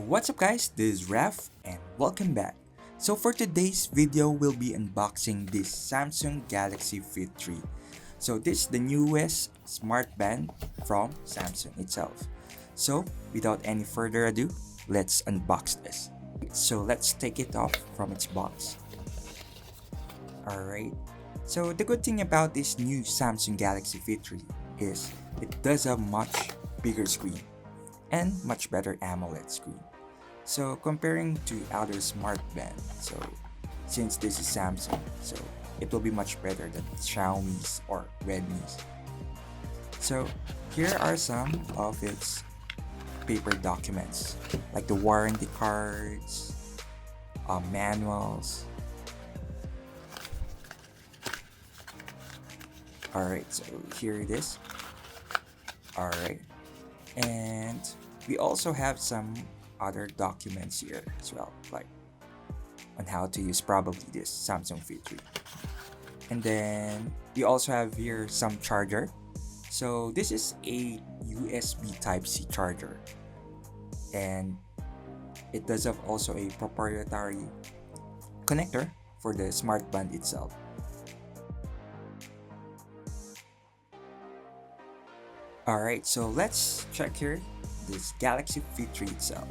What's up guys, this is Raf and welcome back. So for today's video, we'll be unboxing this Samsung Galaxy Fit 3. So this is the newest smart band from Samsung itself. So without any further ado, let's unbox this. So let's take it off from its box. Alright, so the good thing about this new Samsung Galaxy Fit 3 is it does have much bigger screen and much better AMOLED screen. So comparing to other smart bands, so since this is Samsung, so it will be much better than Xiaomi's or Redmi's. So here are some of its paper documents, like the warranty cards, manuals. Alright, so here it is. Alright, and we also have some other documents here as well, like on how to use probably this Samsung Fit 3. And then we also have here some charger. So this is a USB Type-C charger, and it does have also a proprietary connector for the smart band itself. Alright, so let's check here this Galaxy Fit 3 itself.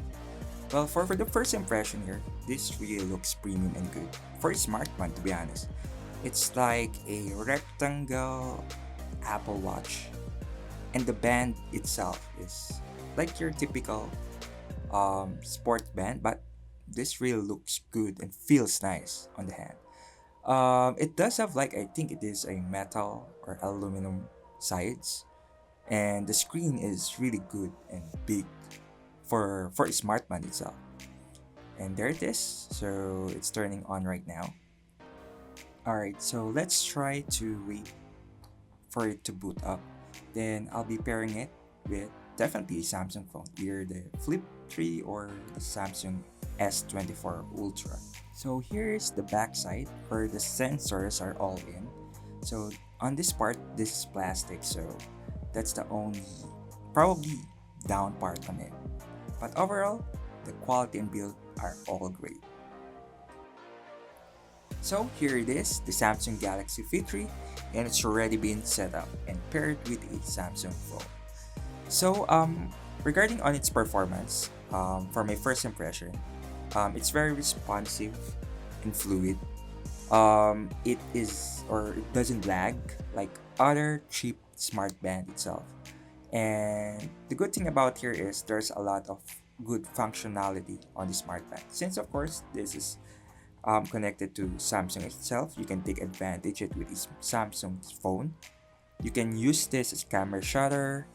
Well, for the first impression here, this really looks premium and good. For a smart band, to be honest. It's like a rectangle Apple Watch. And the band itself is like your typical sport band, but this really looks good and feels nice on the hand. It does have, like, I think it is a metal or aluminum sides, and the screen is really good and big for a smart band itself. And there it is, so it's turning on right now. Alright, so let's try to wait for it to boot up. Then I'll be pairing it with definitely a Samsung phone, either the Flip 3 or the Samsung S24 Ultra. So here's the back side where the sensors are all in. So on this part, this is plastic, so that's the only probably down part on it. But overall, the quality and build are all great. So here it is, the Samsung Galaxy Fit 3, and it's already been set up and paired with a Samsung phone. So regarding on its performance, for my first impression, it's very responsive and fluid. It doesn't lag like other cheap smart band itself. And the good thing about here is there's a lot of good functionality on the smart band. Since of course this is connected to Samsung itself, you can take advantage of it with this Samsung phone. You can use this as camera shutter.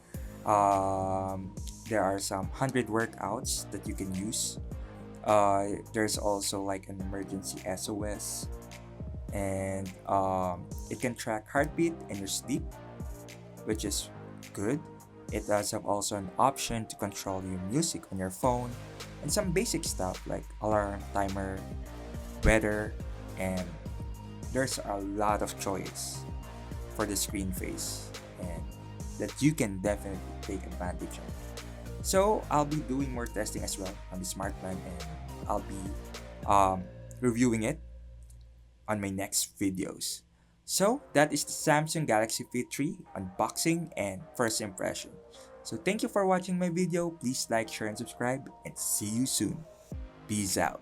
There are some 100 workouts that you can use. There's also like an emergency SOS, and it can track heartbeat and your sleep, which is good. It does have also an option to control your music on your phone, and some basic stuff like alarm, timer, weather, and there's a lot of choice for the screen face and that you can definitely take advantage of. So I'll be doing more testing as well on the smart band, and I'll be reviewing it on my next videos. So that is the Samsung Galaxy Fit 3 unboxing and first impression. So thank you for watching my video. Please like, share, and subscribe, and see you soon. Peace out.